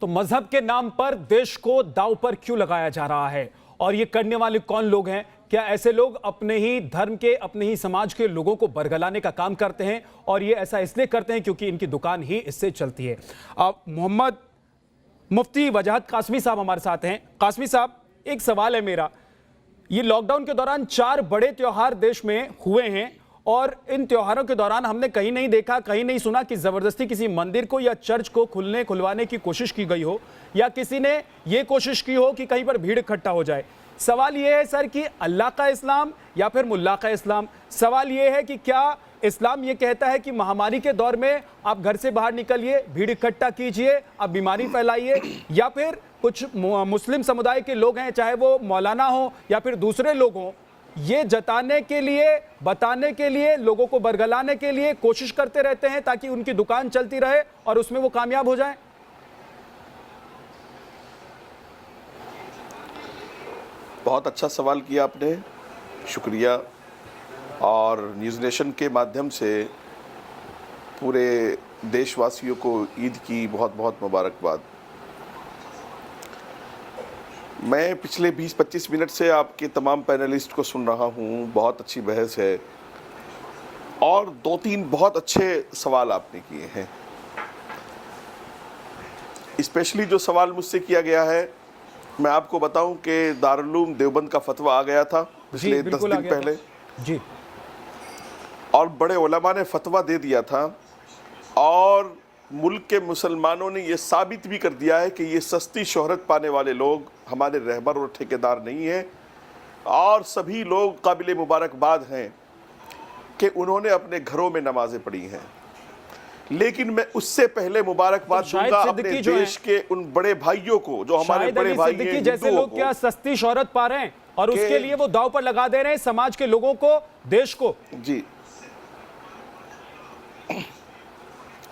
तो मजहब के नाम पर देश को दांव पर क्यों लगाया जा रहा है? और ये करने वाले कौन लोग हैं? क्या ऐसे लोग अपने ही धर्म के, अपने ही समाज के लोगों को बरगलाने का काम करते हैं? और ये ऐसा इसलिए करते हैं क्योंकि इनकी दुकान ही इससे चलती है। मोहम्मद मुफ्ती वजाहत कासमी साहब हमारे साथ हैं। कासमी साहब, एक सवाल है मेरा, ये लॉकडाउन के दौरान 4 बड़े त्योहार देश में हुए हैं और इन त्योहारों के दौरान हमने कहीं नहीं देखा, कहीं नहीं सुना कि जबरदस्ती किसी मंदिर को या चर्च को खुलवाने की कोशिश की गई हो या किसी ने यह कोशिश की हो कि कहीं पर भीड़ इकट्ठा हो जाए। सवाल यह है सर कि अल्लाह का इस्लाम या फिर मुल्ला का इस्लाम? सवाल यह है कि क्या इस्लाम यह कहता है कि महामारी के दौर में आप घर से बाहर निकलिए, भीड़ इकट्ठा कीजिए, आप बीमारी फैलाइए, या फिर कुछ मुस्लिम समुदाय के लोग हैं, चाहे वो मौलाना हो या फिर दूसरे लोग हों, ये जताने के लिए, बताने के लिए, लोगों को बरगलाने के लिए कोशिश करते रहते हैं ताकि उनकी दुकान चलती रहे और उसमें वो कामयाब हो जाएं? बहुत अच्छा सवाल किया आपने, शुक्रिया। और न्यूज़ नेशन के माध्यम से पूरे देशवासियों को ईद की बहुत बहुत मुबारकबाद। मैं पिछले 20-25 मिनट से आपके तमाम पैनलिस्ट को सुन रहा हूँ, बहुत अच्छी बहस है और 2-3 बहुत अच्छे सवाल आपने किए हैं। स्पेशली जो सवाल मुझसे किया गया है, मैं आपको बताऊं कि दारुल देवबंद का फतवा आ गया था पिछले 10 दिन पहले जी, और बड़े उलमा ने फतवा दे दिया था और मुल्क के मुसलमानों ने ये साबित भी कर दिया है कि ये सस्ती शोहरत पाने वाले लोग हमारे रहबर और ठेकेदार नहीं हैं और सभी लोग काबिल मुबारकबाद हैं कि उन्होंने अपने घरों में नमाजें पढ़ी हैं। लेकिन मैं उससे पहले मुबारकबाद दूंगा अपने देश के उन बड़े भाइयों को जो हमारे बड़े भाई हैं। जैसे लोग क्या सस्ती शोहरत पा रहे हैं और उसके लिए वो दांव पर लगा दे रहे हैं समाज के लोगों को, देश को। जी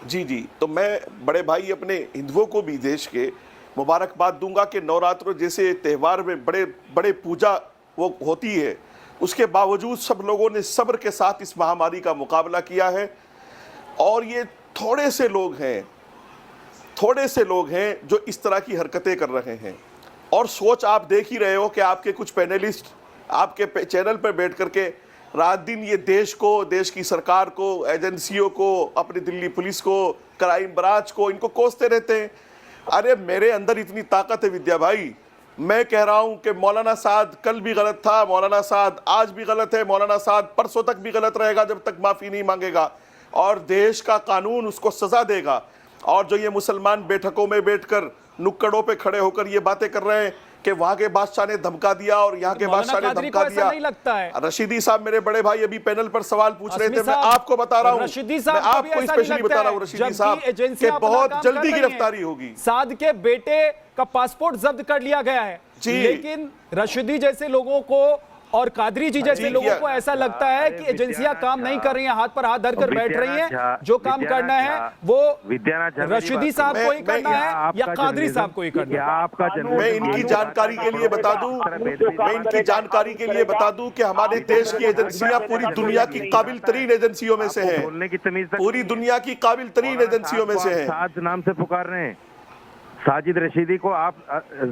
जी जी, तो मैं बड़े भाई अपने हिंदुओं को भी देश के मुबारकबाद दूंगा कि नवरात्र जैसे त्यौहार में बड़े बड़े पूजा वो होती है, उसके बावजूद सब लोगों ने सब्र के साथ इस महामारी का मुकाबला किया है। और ये थोड़े से लोग हैं जो इस तरह की हरकतें कर रहे हैं। और सोच आप देख ही रहे हो कि आपके कुछ पैनलिस्ट आपके चैनल पर बैठ करके रात दिन ये देश को, देश की सरकार को, एजेंसियों को, अपनी दिल्ली पुलिस को, क्राइम ब्रांच को, इनको कोसते रहते हैं। अरे मेरे अंदर इतनी ताकत है विद्या भाई, मैं कह रहा हूं कि मौलाना साद कल भी गलत था, मौलाना साद आज भी गलत है, मौलाना साद परसों तक भी गलत रहेगा जब तक माफ़ी नहीं मांगेगा और देश का कानून उसको सजा देगा। और जो ये मुसलमान बैठकों में बैठकर नुक्कड़ों पे खड़े होकर ये बातें कर रहे हैं कि वहां के बादशाह ने धमका दिया और यहाँ के बादशाह ने धमका दिया, नहीं लगता है। रशीदी साहब मेरे बड़े भाई अभी पैनल पर सवाल पूछ रहे थे, मैं आपको बता रहा हूँ, मैं आपको स्पेशली बता रहा हूँ रशीदी साहब कि बहुत जल्दी गिरफ्तारी होगी। साद के बेटे का पासपोर्ट जब्त कर लिया गया है, लेकिन रशीदी जैसे लोगों को और कादरी जी जैसे लोगों को ऐसा लगता है कि एजेंसियां काम नहीं कर रही हैं, हाथ पर हाथ धरकर बैठ रही हैं। जो काम करना है वो रशीदी साहब को ही करना है या कादरी साहब को ही करना है। मैं इनकी जानकारी के लिए बता दूं कि हमारे देश की एजेंसियां पूरी दुनिया की काबिल तरीन एजेंसियों में से हैं, पूरी दुनिया की काबिल तरीन एजेंसियों में से हैं। नाम से पुकार रहे हैं साजिद रशीदी को, आप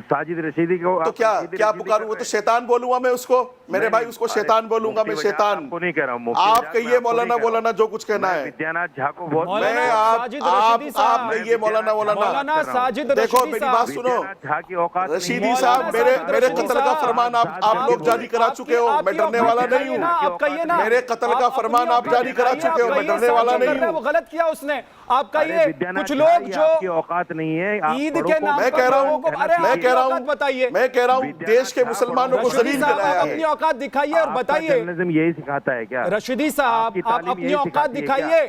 साजिद रशीदी को तो क्या पुकारूं? वो तो शैतान बोलूंगा मैं उसको, मेरे भाई उसको शैतान बोलूंगा मैं, शैतान को नहीं कह रहा हूं। आप कहिए मौलाना जो कुछ कहना है। विद्यानाथ झा को बहुत मैं आप नहीं, ये मौलाना देखो मेरी बात सुनो, रशीदी साहब मेरे कत्ल का फरमान आप लोग जारी करा चुके हो, मैं डरने वाला नहीं हूँ। मेरे कत्ल का फरमान आप जारी करा चुके हो, मैं डरने वाला नहीं हूँ। वो गलत किया उसने आपका। ये कुछ लोग जो औकात नहीं है ईद के नाम मैं कह रहा हूँ देश के मुसलमानों को जलील कराया है। अपनी औकात दिखाइए और बताइए। यही सिखाता है क्या रशीदी साहब? आप अपनी औकात दिखाइए।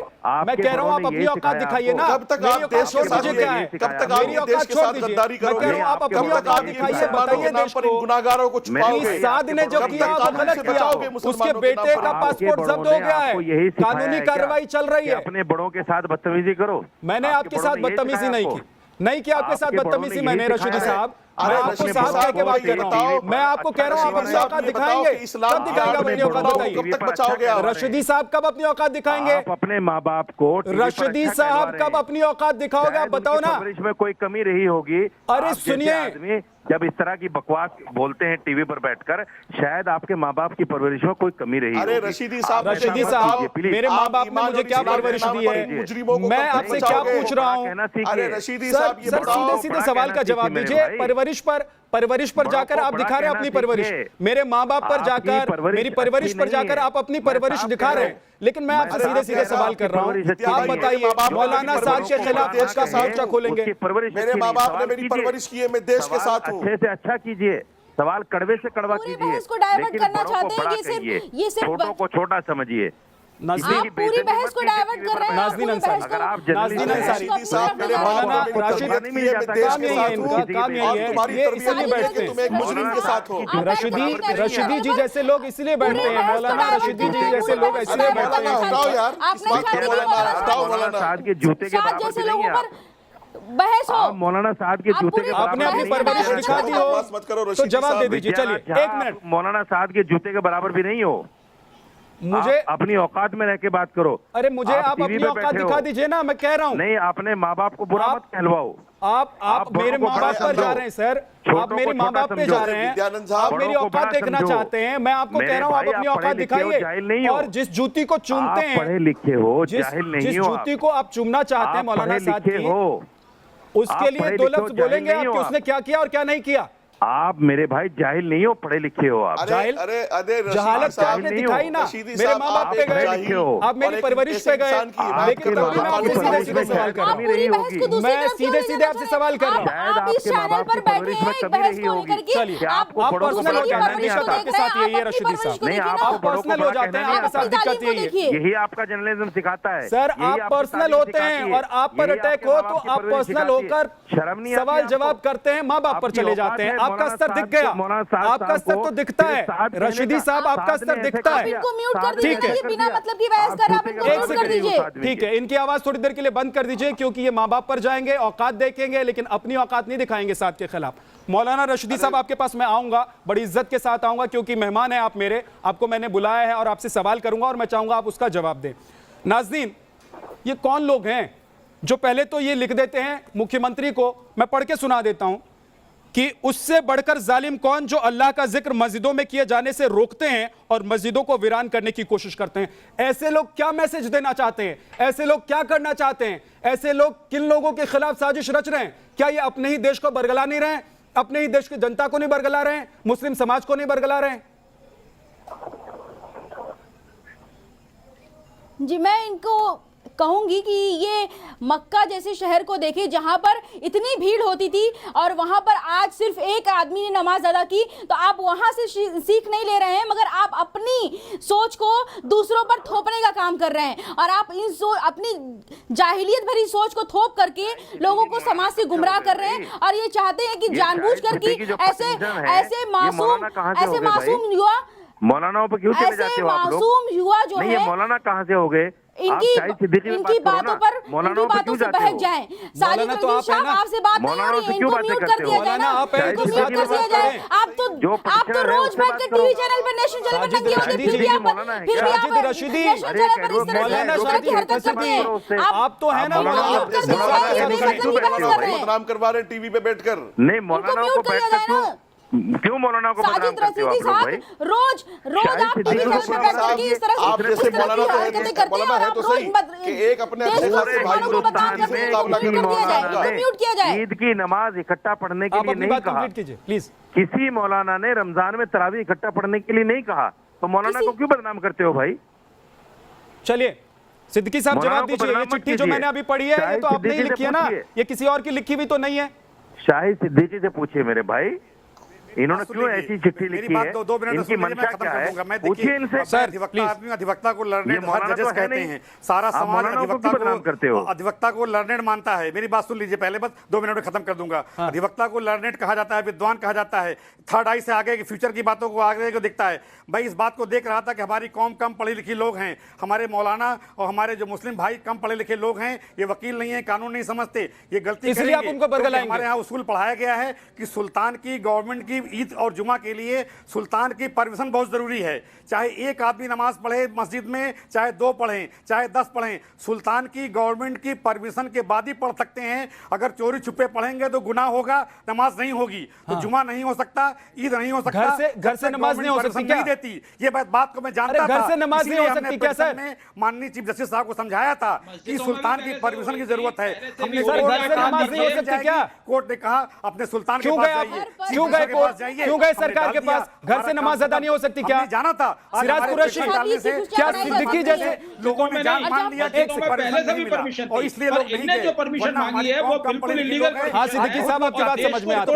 मैं कह रहा हूँ आप अपनी औकात दिखाइए ना। कब तक आप देश के साथ देश के साथ गद्दारी करोगे? आप अपनी औकात दिखाइए, बताइए देश को। गुनाहगारों को छुपाओगे? साद ने जो किया गलत किया, उसके बेटे का पासपोर्ट जब्त हो गया है, कानूनी कार्रवाई चल रही है। अपने बड़ों के साथ बदतमीजी करो। मैंने आपके साथ बदतमीजी नहीं की, नहीं किया आपके साथ बदतमीजी मैंने रशीदी साहब। अरे आपको रशीदी साहब साहब, कह के बात ये कर रहा बताओ, हूँ। मैं आपको कह रहा हूँ आप अपनी साहब, औकात ये बताओ दिखाएंगे, कि इस्लाम कब दिखाएंगे आपने अपनी औकात बताओ, बताइए। कब तक बचाओगे आप? रशीदी साहब कब अपनी औकात दिखाएंगे? आप अपने माँ बाप को टीवी पर रशीदी अच्छा साहब कहलवा रहे कब हैं। अपनी औकात दिखाओगे? आप शायद बताओ उनकी ना। परवरिश में कोई कमी रही होगी। अरे आप जैसे सुनिए। आदमी जब इस तरह की बकवास बोलते हैं टीवी पर बैठकर, शायद आपके माँ बाप की परवरिश में कोई कमी रही अरे होगी। रशीदी साहब, आप रशीदी ऐसा मत साहब, कीजिए, प्लीज। मेरे माँ बाप ने ईमान मुझे और क्या इस्लाम के परवरिश नाम दी पर है? मुजरिमों को मैं कब तक आपसे क्या बचाओगे? पूछ रहा हूँ? कहना अरे सीखिए। रशीदी सर साहब, ये सर बताओ, सीधे सीधे बड़ा सवाल कहना का जवाब सीखिए मेरे दीजिए। भाई। परवरिश पर बड़ों जाकर को आप बड़ा दिखा रहे हैं कहना अपनी परवरिश। सीखिए। मेरे माँ बाप पर आपकी जाकर, परवरिश मेरी परवरिश अच्छी पर नहीं जाकर है। आप अपनी मैं परवरिश साफ दिखा कह रहे रहा हैं, हूं। लेकिन मैं आपसे मैं सीधे साफ सीधे कह रहा सवाल हूं, कर रहा हूँ। आपकी परवरिश आप अच्छी नहीं है। बताइए, जो मौलाना आपकी साहब परवरिश के को खिलाफ बुरा देश का ना कहे, साउचा खोलेंगे। उसकी परवरिश मेरे अच्छी माँ नहीं। बाप ने सवाल मेरी कीजिए। परवरिश की है, मैं देश के सवाल साथ हूँ। अच्छे से अच्छा कीजिए। सवाल कड़वे से कड़वा पूरी कीजिए। बहस को डाइवर्ट लेकिन करना बड़ों को चाहते हैं। बड़ा ये कहिए, सिर्फ छोटों को छोटा समझिए। नाज़रीन, आप पूरी बहस को डाइवर्ट कर रहे हैं। आप नाज़रीन पूरी अंसारी, बहस को अगर आप नाज़रीन जर्नलिस्ट हैं, अंसारी, रशीदी साहब, मेरे तो मौलाना मौलाना मेरी राशिद, तरबियत की है, मैं देश काम के यही है साथ इनका, हूँ। काम यही और है। तुम्हारी ये तरबियत इसलिए की है बैठते कि तुम एक हैं। मुजरिम के साथ हो। रशीदी जी जैसे लोग इसलिए बैठते हैं। मौलाना रशीदी जी जैसे लोग इसलिए बैठते मौलाना हैं। हटाओ यार, इस आपने बात को शादी मौलाना की हटाओ। मौलाना मौलाना साहब के जूते के साथ बराबर जैसे भी नहीं लोगों है पर बहस हो। आप मौलाना साहब के आप जूते के पूरी- बराबर आपने भी अपनी नहीं है। परवरिश है। दिखा दी हो बस मत करो तो रशीदी जवाब दे साहब। दीजिए। चलिए विद्या, एक मिनट, मौलाना साहब के जूते के बराबर भी नहीं हो। मुझे आप अपनी औकात में रह के बात करो। अरे मुझे आप टीवी अपनी पे औकात बैठे हो। दिखा दीजिए ना, मैं कह रहा हूँ। नहीं, अपने माँ बाप को बुरा आप- मत कहलवाओ। आप बड़ों मेरे को माँ बड़ा बाप पर समझो। जा रहे हैं सर। छोटों आप को मेरे माँ छोटा बाप पे समझो। जा रहे हैं। विद्यानंद साहब, आप मेरी बड़ों को औकात बड़ा देखना समझो। चाहते हैं। मैं आपको मेरे कह रहा हूँ आप भाई, अपनी आप औकात पढ़े लिखे हो, दिखाइए। जाहिल नहीं हो। और जिस जूती को चूमते आप पढ़े हैं, लिखे हो, जिस जाहिल जिस नहीं हो। जूती को आप चूमना चाहते हैं आप मौलाना पढ़े साहब लिखे की, हो। उसके आप लिए पढ़े दो लिखे हो, लफ्ज जाहिल बोलेंगे नहीं आप हो कि आप। उसने क्या किया और क्या नहीं किया। आप मेरे भाई जाहिल नहीं हो, पढ़े लिखे हो आप। अरे जाहिल- अरे अरे रशीदी जहालत साहब, आपने नहीं दिखाई हो। ना। रशीदी मेरे साहब, माँ बाप आप पे एक गए, जाहिल हो। आप मेरी और एक परवरिश ऐसे पे गए, इंसान की हिमायत लेकिन करने तब भी वाले मैं आपसे आप सीधे परवरिश सीधे में सवाल कर रहा आप हूँ। पूरी बहस को दूसरी मैं तरफ क्यों सीधे ले सीधे जाना आपसे चाह सवाल कर रहे हैं? रहा हूँ। आप इस चैनल पर बैठे हैं एक बहस को लेकर के। चलिए, आप आप बड़ों को पर्सनल बड़ा हो कहना जाते नहीं हैं, आता। आपके साथ यही है रशीदी परवरिश साहब। को नहीं, देखिए आपको ना। आप बड़ों को पर्सनल हो बड़ा जाते हैं, कहना नहीं आपके साथ आता। दिक्कत यही है। यही आपका जर्नलिज्म सिखाता है। सर यही आप आपकी पर्सनल तालीम होते हैं सिखाती है। और आप पर यही अटैक आपके हो माँ तो बाप की आप परवरिश पर्सनल सिखाती है। होकर शर्म नहीं आती सवाल आपको? जवाब करते हैं, माँ बाप पर आपकी चले औकात जाते हैं। है, आपका मौलाना स्तर साहब दिख गया, को- मौलाना साहब आपका स्तर को तो दिखता सिर्फ है। साथ देने रशीदी का- साहब आपका साथ स्तर ने ऐसे दिखता कर है। दिया। इनको म्यूट कर साथ ने दीजिए ऐसे ना, ये कर बिना दिया। मतलब की बहस कर रहे हैं, आप इनको आप एक म्यूट सेकंड कर दीजिए। ठीक है, इनकी आवाज थोड़ी देर के लिए बंद कर दीजिए क्योंकि ये माँ बाप पर जाएंगे, औकात देखेंगे लेकिन अपनी औकात नहीं दिखाएंगे साथ के खिलाफ। मौलाना रशीदी साहब आपके पास मैं आऊंगा, बड़ी इज्जत के साथ आऊंगा क्योंकि मेहमान है आप मेरे, आपको मैंने बुलाया है और आपसे सवाल करूंगा और मैं चाहूंगा आप उसका जवाब दें। नाज़रीन, ये कौन लोग हैं जो पहले तो ये लिख देते हैं मुख्यमंत्री को, मैं पढ़ के सुना देता हूं कि उससे बढ़कर जालिम कौन जो अल्लाह का जिक्र मस्जिदों में किए जाने से रोकते हैं और मस्जिदों को वीरान करने की कोशिश करते हैं। ऐसे लोग क्या मैसेज देना चाहते हैं? ऐसे लोग क्या करना चाहते हैं? ऐसे लोग किन लोगों के खिलाफ साजिश रच रहे हैं? क्या ये अपने ही देश को बरगला नहीं रहे हैं? अपने ही देश की जनता को नहीं बरगला रहे हैं? मुस्लिम समाज को नहीं बरगला रहे हैं? जी, मैं इनको कहूंगी कि ये मक्का जैसे शहर को देखिए जहां पर इतनी भीड़ होती थी और वहां पर आज सिर्फ एक आदमी ने नमाज अदा की, तो आप वहां से सीख नहीं ले रहे हैं मगर आप अपनी सोच को दूसरों पर थोपने का काम कर रहे हैं और आप अपनी जाहिलियत भरी सोच को थोप करके लोगों को समाज से गुमराह कर रहे हैं और ये चाहते हैं कि जानबूझकर कि ऐसे मासूम युवा, मौलानाओं पे क्यों चले जाते हो आप लोग? मासूम युवा जो नहीं, ये है मौलाना कहाँ से हो गए? इनकी बातों पर, इनकी बातों से बहक जाएं। साजिद तो आप साहब आपसे बात नहीं हो रही है, इनको म्यूट कर दिया जाए ना, इनको म्यूट कर दिया जाए। आप तो रोज बैठ कर टीवी चैनल पर, नेशनल चैनल पर नंगे होते, फिर भी आप नेशनल चैनल पर इस तरह की हरकत करते हैं। आप तो है ना बदनाम करवा रहे हैं टीवी पे बैठकर। नहीं, मौलाना को बैठकर क्यों मौलाना को बदनाम साजिद करते हो रशीदी आप लोग साहब भाई? रोज आप टीवी चैनल पर बैठ करके इस तरह आप जैसे मौलाना तो हरकतें करते हैं और आप रोज कि एक अपने अच्छे खासे भाई को बदनाम करते हैं, म्यूट किया जाए। ईद की नमाज इकट्ठा पढ़ने के आप लिए अपनी नहीं बात कहा। कंप्लीट कीजिए प्लीज। किसी मौलाना ने रमजान में तरावी इकट्ठा पढ़ने के लिए नहीं कहा, तो मौलाना को क्यों बदनाम करते हो भाई? चलिए सिद्दीकी साहब जवाब दीजिए, ये चिट्ठी जो मैंने अभी पढ़ी है ये तो आपने ही लिखी है ना, ये किसी और की लिखी हुई तो नहीं है? शाहिद सिद्दीकी से पूछिए मेरे भाई। इन्होंने क्यों ऐसी चिट्ठी लिखी है, इनकी मंशा क्या है, पूछिए इनसे। अधिवक्ता को लर्नेड जजेस तो कहते हैं, सारा समाज अधिवक्ता को लर्नेड मानता है। मेरी बात सुन लीजिए पहले, बस 2 मिनट में खत्म कर दूंगा। अधिवक्ता को लर्नेड कहा जाता है, विद्वान कहा जाता है, थर्ड आई से आगे की फ्यूचर की बातों को आगे को दिखता है। भाई इस बात को देख रहा था कि हमारी कौम कम पढ़ी लिखी लोग हैं, हमारे मौलाना और हमारे जो मुस्लिम भाई कम पढ़े लिखे लोग हैं, ये वकील नहीं है, कानून नहीं समझते, ये गलती इसलिए आप उनको बरगलाएंगे। हमारे यहाँ उसूल पढ़ाया गया है कि सुल्तान की गवर्नमेंट की ईद और जुमा के लिए सुल्तान की परमिशन बहुत जरूरी है। चाहे एक आदमी नमाज पढ़े मस्जिद में, चाहे 2 पढ़ें, चाहे 10 पढ़ें, सुल्तान की गवर्नमेंट की परमिशन के बाद ही पढ़ सकते हैं। अगर चोरी छुपे पढ़ेंगे तो गुनाह होगा, नमाज नहीं होगी। तो जुमा नहीं हो सकता, ईद नहीं हो सकता, घर से नमाज नहीं हो सकती क्या? नहीं देती। ये बात को मैं जानता था, घर से नमाज नहीं हो सकती क्या सर? माननीय चीफ जस्टिस साहब को समझाया था कि सुल्तान की परमिशन की जरूरत है। हमने सर घर से नमाज नहीं हो सकती क्या? कोर्ट ने कहा अपने सुल्तान के क्यों पास गए जाइए, क्यों गए सरकार के पास? घर से नमाज अदा नहीं हो सकती क्या? जाना था सिराज कुरैशी क्या सिद्दीकी जैसे लोगों ने जान मान लिया कि पहले से भी परमिशन और इसलिए लोग इनने जो परमिशन मांगी है वो बिल्कुल इलीगल। हाँ सिद्दीकी साहब आपकी बात समझ में आती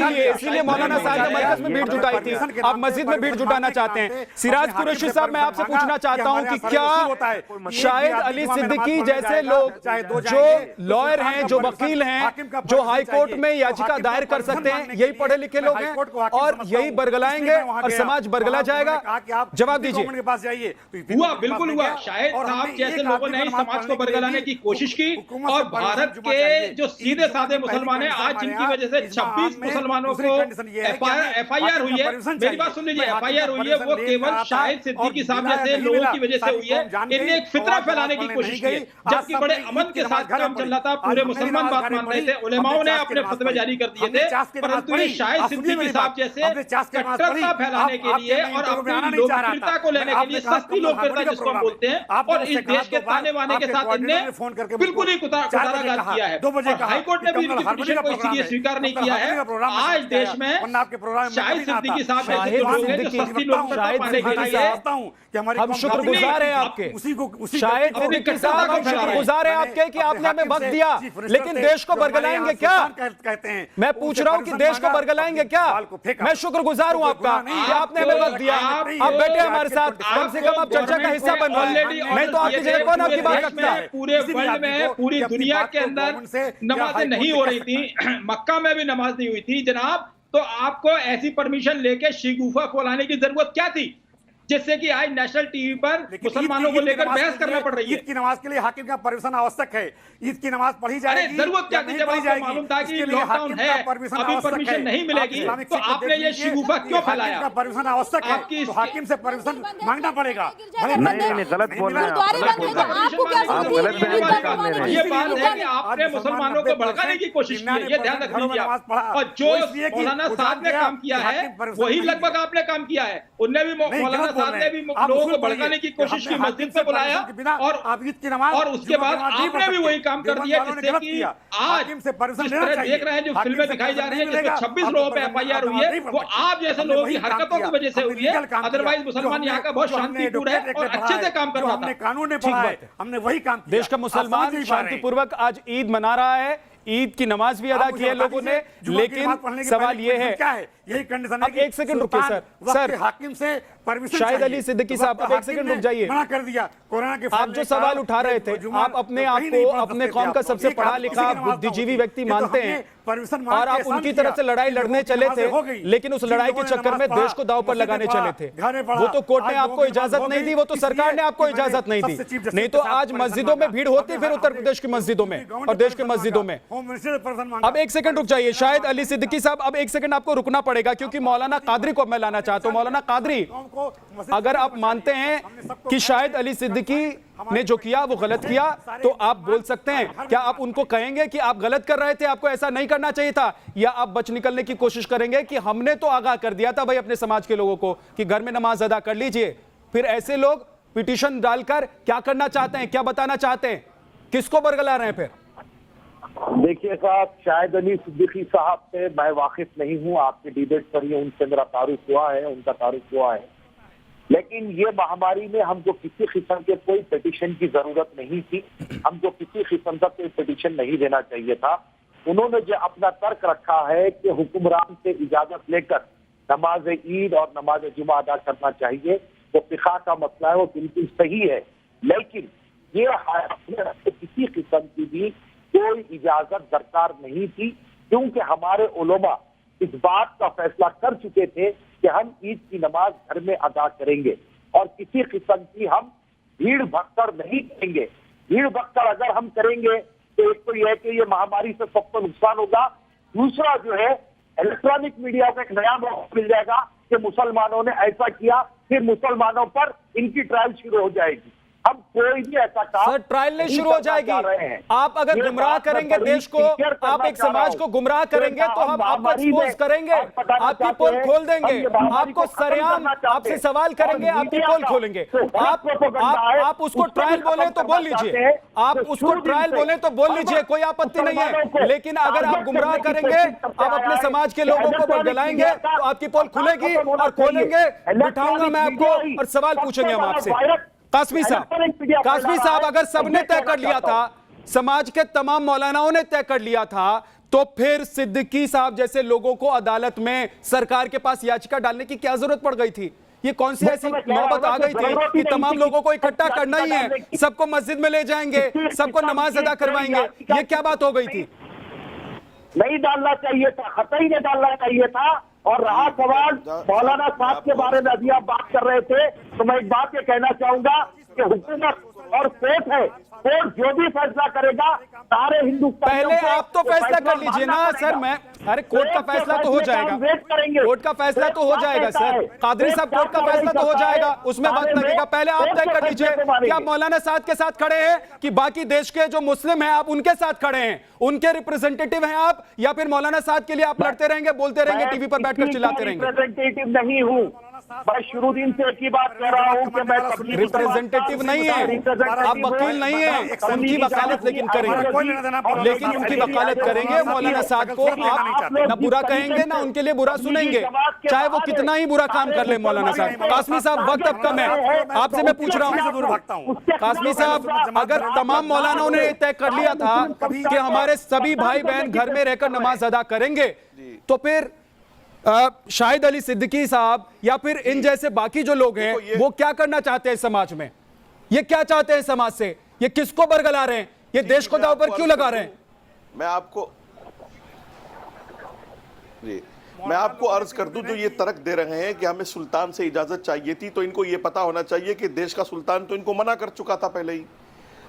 है, इसीलिए मौलाना साहब ने मरकज में भीड़ जुटाई थी, आप मस्जिद में भीड़ जुटाना चाहते हैं। सिराज कुरैशी साहब मैं आपसे पूछना चाहता हूं कि क्या शाहिद अली सिद्दीकी जैसे लोग जो लॉयर हैं, जो वकील हैं, जो हाई कोर्ट में याचिका दायर कर सकते हैं, यही पढ़े लिखे लोग हैं और यही बरगलाएंगे और समाज बरगला जाएगा? जवाब दीजिए। के पास जाइए। हुआ, बिल्कुल हुआ। शाहिद साहब जैसे लोगों ने समाज को बरगलाने की कोशिश की और भारत के जो सीधे साधे मुसलमान हैं, आज जिनकी वजह से 26 मुसलमानों को FIR हुई है, मेरी बात सुन लीजिए, FIR हुई है, वो केवल शाहिद सिद्दीकी साहब जैसे लोगों की वजह से हुई है। इनने एक फितरा फैलाने की कोशिश की, जबकि बड़े अमन के साथ काम चल रहा था, पूरे मुसलमान बात मान रहे थे, उलेमाओं ने अपने फतवे जारी कर दिए थे, परंतु ये शाहिद सिद्दीकी साहब जैसे कट्टरता फैलाने के लिए और अपनी लोकप्रियता को लेने के लिए, सस्ती लोकप्रियता जिसको हम बोलते हैं, और इस देश के ताने बाने के साथ इनने बिल्कुल ही कुताराघात किया है। हाईकोर्ट ने भी इनकी पिटीशन को इसीलिए स्वीकार नहीं किया है। आज देश में शाहिद सिद्दीकी साहब जैसे लोग हैं जो सस्ती लोकप्रियता पाने के लिए, हम शुक्रगुजार हैं आपके शाहिद सिद्दीकी साहब, हम शुक्रगुजार हैं आपके कि आपने हमें वक्त दिया, लेकिन देश को बरगलाएंगे क्या? कहते हैं मैं पूछ रहा हूं कि देश को बरगलाएंगे क्या? मैं शुक्रगुजार हूं आपका कि आपने हमें वक्त दिया, आप बैठे हमारे साथ, कम से कम आप चर्चा का हिस्सा बन रहे हैं, नहीं तो आपकी जगह कौन आपकी बात रखता है? पूरे वर्ल्ड में, पूरी दुनिया के अंदर नमाजें नहीं हो रही थी, मक्का में भी नमाज नहीं हुई थी जनाब, तो आपको ऐसी परमिशन लेके शिगुफा फैलाने की जरूरत क्या थी, जिससे कि आज नेशनल टीवी पर मुसलमानों को लेकर बहस करना पड़ रही है? ईद की नमाज के लिए हाकिम का परमिशन आवश्यक है। ईद की नमाज पढ़ी जाएगी, जरूरत क्या थी? जब आपको मालूम था कि लॉकडाउन है, अभी परमिशन नहीं मिलेगी, तो आपने ये शिगुफा क्यों फैलाया? परमिशन आवश्यक है, तो हाकिम से परमिशन मांगना पड़ेगा। नहीं, गलत बोल रहे हैं आप। ये बात है कि आपने मुसलमानों को भड़काने की कोशिश की है, ये ध्यान रख लीजिए आप। और जो मौलाना साहब ने काम किया है वही लगभग आपने काम किया है। उनने भी मौलाना साहब ने भी लोगों को भड़काने की कोशिश की, मस्जिद पे बुलाया और उसके बाद आपने भी वही काम कर दिया, जिससे कि आज जिस तरह देख रहे हैं जो फिल्में दिखाई जा रही है जिसमें 26 लोगों पे FIR हुई है, वो आप जैसे लोगों की हरकतों की वजह से हुई है। अदरवाइज मुसलमान यहाँ का बहुत शांतिपूर्ण है और अच्छे से काम कर रहा था। कानून ने पढ़ा है, हमने वही काम किया। देश का मुसलमान शांतिपूर्वक आज ईद मना रहा है, ईद की नमाज भी अदा की है लोगों ने, लेकिन सवाल ये है, यही कंडीशन है। अब एक सेकंड रुकिए सर, हाकिम से परमिशन शाहिद अली सिद्दीकी साहब, अब एक सेकंड रुक जाइए। मना कर दिया कोरोना के। आप जो सवाल उठा रहे थे, आप अपने आप को अपने कौम का सबसे पढ़ा लिखा बुद्धिजीवी व्यक्ति मानते हैं और आप उनकी तरफ से लड़ाई लड़ने चले थे, लेकिन उस लड़ाई के चक्कर में देश को दांव पर लगाने चले थे। वो तो कोर्ट ने आपको इजाजत नहीं दी, वो तो सरकार ने आपको इजाजत नहीं दी, नहीं तो आज मस्जिदों में भीड़ होती फिर उत्तर प्रदेश की मस्जिदों में और देश की मस्जिदों में। अब एक सेकंड रुक जाइए शाहिद अली सिद्दीकी साहब, अब एक सेकंड आपको रुकना पड़ेगा क्योंकि मौलाना कादरी को मैं लाना चाहता हूं। मौलाना कादरी, अगर आप मानते हैं कि शाहिद अली सिद्दीकी ने जो किया वो गलत किया, तो आप बोल सकते हैं, क्या आप उनको कहेंगे कि आप गलत कर रहे थे, आपको ऐसा नहीं करना चाहिए था, या आप बच निकलने की कोशिश करेंगे कि हमने तो आगाह कर दिया था भाई अपने समाज के लोगों को कि घर में नमाज अदा कर लीजिए, फिर ऐसे लोग पिटीशन डालकर क्या करना चाहते हैं, क्या बताना चाहते हैं, किसको बरगला रहे हैं? फिर देखिए साहब, शाहिद अली सिद्दीकी साहब से मैं वाकिफ नहीं हूँ, आपके डिबेट पर ही उनसे मेरा तारुफ हुआ है, उनका तारुफ हुआ है, लेकिन ये महामारी में हमको किसी किस्म के कोई पिटीशन की जरूरत नहीं थी, हमको किसी किस्म का कोई पिटीशन नहीं देना चाहिए था। उन्होंने जो अपना तर्क रखा है कि हुक्मरान से इजाजत लेकर नमाज ईद और नमाज जुमा अदा करना चाहिए, वो फिक़ह का मसला है, वो बिल्कुल सही है। लेकिन ये किसी किस्म की भी कोई इजाजत दरकार नहीं थी, क्योंकि हमारे उलमा इस बात का फैसला कर चुके थे कि हम ईद की नमाज घर में अदा करेंगे और किसी किस्म की हम भीड़ भक्कड़ नहीं करेंगे। भीड़ भक्कड़ अगर हम करेंगे तो एक तो यह है कि ये महामारी से सबको नुकसान होगा, दूसरा जो है इलेक्ट्रॉनिक मीडिया को एक नया मौका मिल जाएगा कि मुसलमानों ने ऐसा किया, फिर मुसलमानों पर इनकी ट्रायल शुरू हो जाएगी। हम कोई भी ऐसा काम सर ट्रायल नहीं शुरू हो जाएगी। आप अगर गुमराह करेंगे देश को, आप एक समाज को गुमराह करेंगे तो हम आपको एक्सपोज करेंगे, आपकी पोल खोल देंगे, आपको सरेआम आपसे सवाल करेंगे, आपकी पोल खोलेंगे। आप उसको ट्रायल बोले तो बोल लीजिए, आप उसको ट्रायल बोले तो बोल लीजिए, कोई आपत्ति नहीं है। लेकिन अगर आप गुमराह करेंगे, आप अपने समाज के लोगों को बरगलाएंगे तो आपकी पोल खुलेगी और खोलेंगे, बिठाऊंगा मैं आपको और सवाल पूछेंगे हम आपसे। कासमी साहब अगर सबने तय कर लिया था, समाज के तमाम मौलानाओं ने तय कर लिया था, तो फिर सिद्दीकी साहब जैसे लोगों को अदालत में सरकार के पास याचिका डालने की क्या जरूरत पड़ गई थी? ये कौन सी ऐसी नौबत आ गई थी कि तमाम लोगों को इकट्ठा करना ही है, सबको मस्जिद में ले जाएंगे, सबको नमाज अदा करवाएंगे? ये क्या बात हो गई थी? नहीं डालना चाहिए था, कतई नहीं डालना चाहिए था। और रहा सवाल मौलाना साहब के बारे में, अभी आप बात कर रहे थे, तो मैं एक बात ये कहना चाहूंगा कि हुकूमत और कोर्ट है, कोर्ट जो भी फैसला करेगा सारे हिंदुस्तान, पहले आप तो फैसला कर लीजिए ना सर। मैं अरे कोर्ट का फैसला तो हो जाएगा, कोर्ट का फैसला तो हो जाएगा सर, कादरी साहब कोर्ट का फैसला तो हो जाएगा, उसमें वक्त लगेगा। पहले आप तय कर लीजिए कि आप मौलाना साद के साथ खड़े हैं कि बाकी देश के जो मुस्लिम हैं आप उनके साथ खड़े हैं, उनके रिप्रेजेंटेटिव हैं आप, या फिर मौलाना साद के लिए आप लड़ते रहेंगे, बोलते रहेंगे, टीवी पर बैठकर चिल्लाते रहेंगे? रिप्रेजेंटेटिव नहीं हूँ मैं, शुरू दिन से एक ही बात कह रहा हूँ कि मैं रिप्रेजेंटेटिव नहीं है, आप वकील नहीं है, उनकी वकालत लेकिन करेंगे, लेकिन उनकी वकालत करेंगे। मौलाना साद को आप ना बुरा कहेंगे ना उनके लिए बुरा सुनेंगे, चाहे वो कितना ही बुरा काम कर ले मौलाना साहब। कासमी साहब वक्त अब कम है, आपसे मैं पूछ रहा हूँ कासमी साहब, अगर तमाम मौलानाओं ने तय कर लिया था कि हमारे सभी भाई बहन घर में रहकर नमाज अदा करेंगे, तो फिर शाहिद अली सिद्दीकी साहब या फिर इन जैसे बाकी जो लोग हैं वो क्या करना चाहते हैं समाज में? ये क्या चाहते हैं समाज से? ये किसको बरगला रहे हैं? ये देश को दांव पर क्यों लगा रहे हैं? मैं आपको अर्ज कर दूं, जो ये तर्क दे रहे हैं कि हमें सुल्तान से इजाजत चाहिए थी, तो इनको ये पता होना चाहिए कि देश का सुल्तान तो इनको मना कर चुका था पहले ही,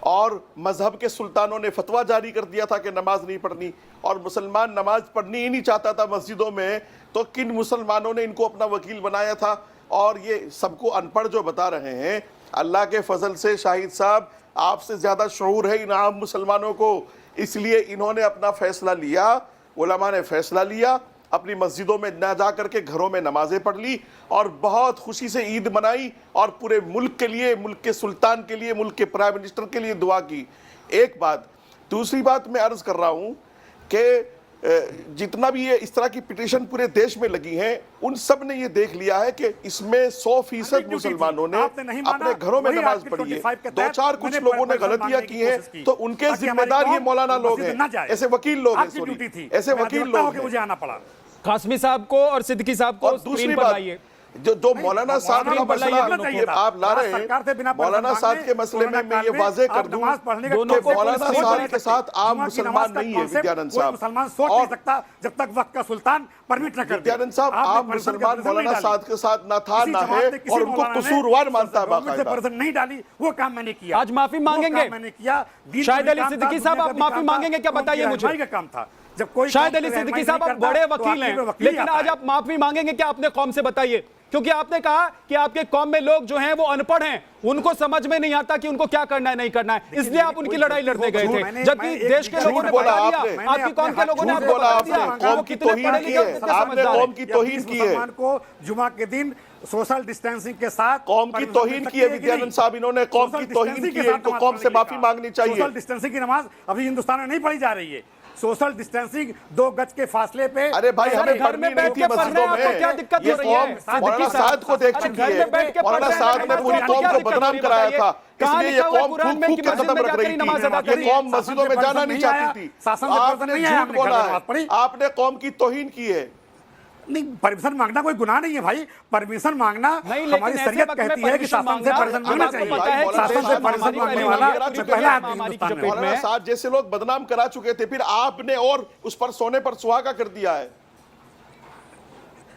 और मजहब के सुल्तानों ने फतवा जारी कर दिया था कि नमाज नहीं पढ़नी, और मुसलमान नमाज पढ़नी ही नहीं चाहता था मस्जिदों में, तो किन मुसलमानों ने इनको अपना वकील बनाया था? और ये सबको अनपढ़ जो बता रहे हैं, अल्लाह के फजल से शाहिद साहब आपसे ज़्यादा शऊर है इन आम मुसलमानों को, इसलिए इन्होंने अपना फैसला लिया, उलमा ने फैसला लिया, अपनी मस्जिदों में ना जा करके घरों में नमाजें पढ़ ली और बहुत खुशी से ईद मनाई और पूरे मुल्क के लिए, मुल्क के सुल्तान के लिए, मुल्क के प्राइम मिनिस्टर के लिए दुआ की। एक बात। दूसरी बात मैं अर्ज कर रहा हूँ कि जितना भी ये इस तरह की पिटीशन पूरे देश में लगी हैं, उन सब ने ये देख लिया है कि इसमें 100% मुसलमानों ने अपने घरों में नमाज पढ़ी है। दो चार कुछ लोगों ने गलतियां की हैं, तो उनके जिम्मेदार ये मौलाना लोग हैं, ऐसे वकील लोग हैं, ऐसे वकील लोग मुझे आना पड़ा। कासमी साहब को और सिद्दीकी साहब को दूसरी बात, जो मौलाना साहब का मसला आप ला रहे हैं, मौलाना साहब के मसले में मैं ये वाजे कर दूं कि मौलाना साहब के साथ आम मुसलमान नहीं है विद्यानंद साहब, मुसलमान सोच नहीं सकता जब तक वक्त का सुल्तान परमिट न कर। विद्यानंद साहब आम मुसलमान मौलाना साहब के साथ ना था ना है और उनको कसूरवार मानता है बाकायदा। नहीं डाली वो काम मैंने किया, आज माफी मांगेंगे मैंने किया। शाहिद अली सिद्दीकी साहब आप माफी मांगेंगे क्या? बताइए मुझे। का काम था जब कोई शाहिद अली सिद्दीकी साहब आप बड़े वकील हैं, लेकिन आज आप माफी मांगेंगे क्या अपने कौम से? बताइए, क्योंकि आपने कहा कि आपके कौम में लोग जो हैं वो अनपढ़ हैं, उनको समझ में नहीं आता कि उनको क्या करना है नहीं करना है, इसलिए आप उनकी लड़ाई लड़ने गए थे, जबकि देश के लोगों ने बता दिया, आपकी कौम के लोगों ने आपको बता दिया कौम की तौहीन की है, आपने कौम की तौहीन की है, को जुमा के दिन सोशल डिस्टेंसिंग के साथ कौम की तौहीन की है। विद्यानंद साहब इन्होंने कौम की तौहीन की है, इनको कौम से माफी मांगनी चाहिए। सोशल डिस्टेंसिंग की नमाज अभी हिंदुस्तान में नहीं पढ़ी जा रही है। सोशल डिस्टेंसिंग, 2 गज के फासले पे। अरे भाई हमें घर में बैठ के पढ़ रहे हैं, आपको क्या दिक्कत हो रही है? मौलाना साद को देख चुकी है, मौलाना साद ने पूरी कौम को बदनाम कराया था, इसलिए ये कौम फूक फूक के कदम रख रही थी, ये कौम मस्जिदों में जाना नहीं चाहती थी। आपने झूठ बोला है, आपने कौम की तौहीन की है। नहीं, परमिशन मांगना कोई गुनाह नहीं है भाई। परमिशन मांगना हमारी शरीयत कहती है कि शासन से परमिशन मांगना चाहिए। शासन से परमिशन मांगने वाला पहला आदमी हिंदुस्तान में। मौलाना साद जैसे लोग बदनाम करा चुके थे, फिर आपने और उस पर सोने पर सुहागा कर दिया है।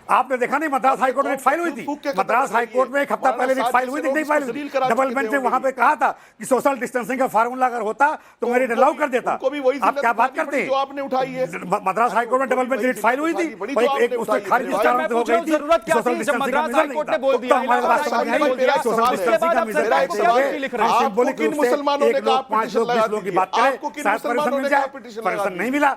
आपने देखा नहीं, मद्रास हाईकोर्ट में एक फाइल हुई थी, मद्रास हाईकोर्ट में एक हफ्ता पहले एक फाइल हुई थी, नहीं फाइल हुई, डबल बेंच ने वहां पे कहा था कि सोशल डिस्टेंसिंग का फार्मूला अगर होता तो मेरे अलाउ कर देता। आप क्या बात करते हैं? जो आपने उठाई है मद्रास हाईकोर्ट में डबल बेंच फाइल हुई थी, उससे खारिज हो गई थी। सोशल डिस्टेंसिंग का मेजर नहीं था, तो हमारे पास समझ आई सोशल डिस्टेंसिंग का मेजर सिंबॉलिक रूप से 1 लोग 5 लोग 20 लोगों की बात करें, शायद परमिशन मिल जाए, परमिशन नहीं मिला,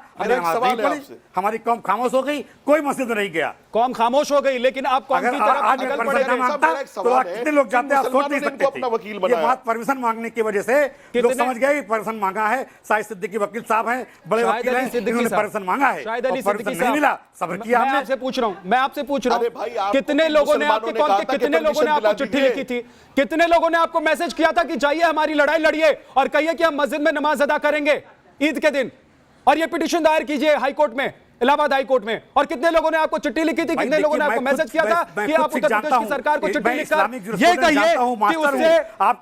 हमारी कौम खामोश हो गई, कोई मस्जिद में नहीं गया, कौम खामोश हो गई। लेकिन आपको अगर आज परमिशन मांगता तो कितने लोग जाते हैं, आप सोच नहीं सकते थे। ये बात परमिशन मांगने की वजह से लोग समझ गए परमिशन मांगा है। शाहिद सिद्दीकी वकील साहब हैं, बड़े वकील हैं, इन्होंने परमिशन मांगा है, परमिशन नहीं मिला, सब्र किया हमने। मैं आपसे पूछ रहा हूं कितने लोगों ने आपके कौन के कितने लोगों ने आपको चिट्ठी लिखी थी, कितने लोगों ने आपको मैसेज किया था कि जाइए हमारी लड़ाई लड़िए और कहिए कि हम मस्जिद में नमाज अदा करेंगे ईद के दिन, और ये पिटीशन दायर कीजिए हाई कोर्ट में, इलाहाबाद हाई कोर्ट में? और कितने लोगों ने आपको चिट्ठी लिखी थी, कितने लोगों ने आपको मैसेज किया था कि आप उत्तर प्रदेश की सरकार को चिट्ठी लिखकर ये कहिए कि उससे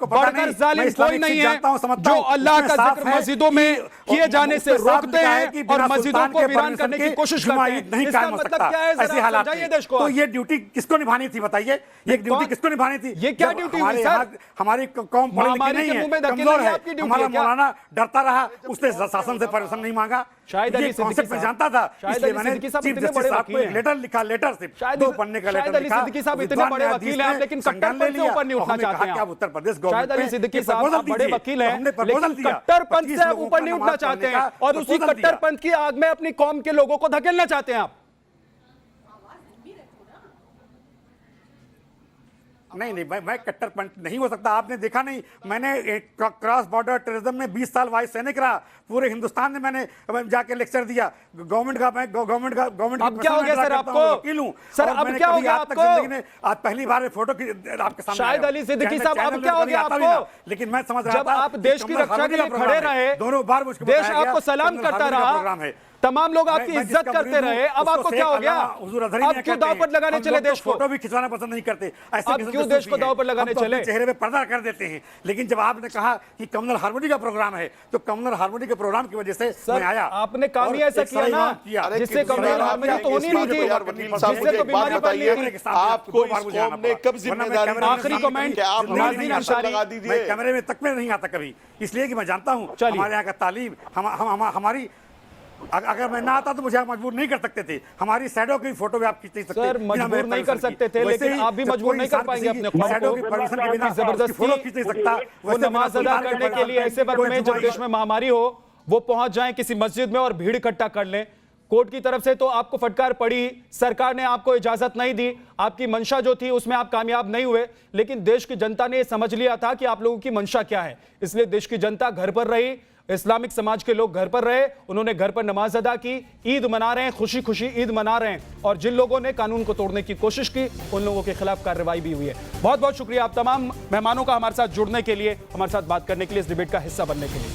बढ़कर जालिम कोई नहीं है जो अल्लाह का जिक्र मस्जिदों में किए जाने से रोकते हैं और मस्जिदों को वीरान करने की कोशिश करते हैं? इसका मतलब क्या है? ऐसे हालात में देश को तो ये ड्यूटी किसको निभानी थी बताइए? ये ड्यूटी किसको निभानी थी? ये क्या ड्यूटी हुई सर? हमारी कौम पढ़ी लिखी नहीं है, कमजोर है, हमारा मौलाना डरता रहा, उसने शासन से परमिशन नहीं मांगा। शायद अली कॉन्सेप्ट में जानता था, इसलिए मैंने चीफ जस्टिस साहब को एक लेटर लिखा, लेटर सिर्फ 2 पन्ने का लेटर लिखा। सिद्दीकी साहब इतने बड़े वकील हैं, लेकिन कट्टरपंथ से ऊपर नहीं उठना चाहते हैं। आप उत्तर प्रदेश शाहिद अली सिद्दीकी साहब बड़े वकील हैं, लेकिन कट्टरपंथ से ऊपर नहीं उठना चाहते हैं और उसी कट्टरपंथ की आग में अपनी कौम के लोगों को धकेलना चाहते हैं आप। नहीं, मैं कट्टरपंथ नहीं हो सकता। आपने देखा नहीं, मैंने क्रॉस बॉर्डर टेररिज्म में 20 साल वाइस सैनिक रहा, पूरे हिंदुस्तान में मैंने जाके लेक्चर दिया। गवर्नमेंट अब क्या हो गया सर आपको? सर अब क्या हो गया आपको? आज पहली बार फोटो आपके सामने शाहिद अली सिद्दीकी साहब, अब क्या हो गया आपको? लेकिन मैं समझ रहा था जब आप देश की रक्षा के लिए खड़े रहे, दोनों बार मुझको देश आपको सलाम करता रहा, तमाम लोग आपकी इज्जत करते रहे, अब आपको क्या हो गया? अब क्यों दांव पर लगाने चले देश को? फोटो भी खिंचवाना पसंद नहीं करते, ऐसे अब क्यों देश को दांव पर लगाने चले? चेहरे पे पर्दा कर देते हैं। लेकिन जब आपने कहा कि कम्युनल हार्मोनी का प्रोग्राम है, तो कम्युनल हार्मोनी के प्रोग्राम की वजह से मैं आया। आपने काम ही ऐसा किया ना जिससे कम्युनल हार्मोनी तो होनी नहीं थी, जिससे तो बीमारी फैली थी। आपको इस कौम ने कब जिम्मेदारी, आखिरी कमेंट नाज़रीन अंसारी, मैं कैमरे में तक में नहीं आता कभी, इसलिए कि मैं जानता हूं हमारे यहाँ का तालीम हमारी, अगर मैं ना आता तो मुझे मजबूर नहीं कर सकते थे। हमारी शैडो की फोटो भी आप खींच नहीं सकते, सर मजबूर नहीं कर सकते थे, लेकिन आप भी मजबूर नहीं कर पाएंगे अपने शैडो की परमिशन के बिना जबरदस्ती फोटो खींच नहीं सकता। वो नमाज अदा करने के लिए ऐसे वक्त में जब देश में महामारी हो, वो पहुंच जाएं किसी मस्जिद में और भीड़ इकट्ठा कर लें। कोर्ट की तरफ से तो आपको फटकार पड़ी, सरकार ने आपको इजाजत नहीं दी, आपकी मंशा जो थी उसमें आप कामयाब नहीं हुए, लेकिन देश की जनता ने समझ लिया था कि आप लोगों की मंशा क्या है, इसलिए देश की जनता घर पर रही, इस्लामिक समाज के लोग घर पर रहे, उन्होंने घर पर नमाज अदा की, ईद मना रहे हैं, खुशी खुशी ईद मना रहे हैं, और जिन लोगों ने कानून को तोड़ने की कोशिश की उन लोगों के खिलाफ कार्रवाई भी हुई है। बहुत बहुत शुक्रिया आप तमाम मेहमानों का हमारे साथ जुड़ने के लिए, हमारे साथ बात करने के लिए, इस डिबेट का हिस्सा बनने के लिए।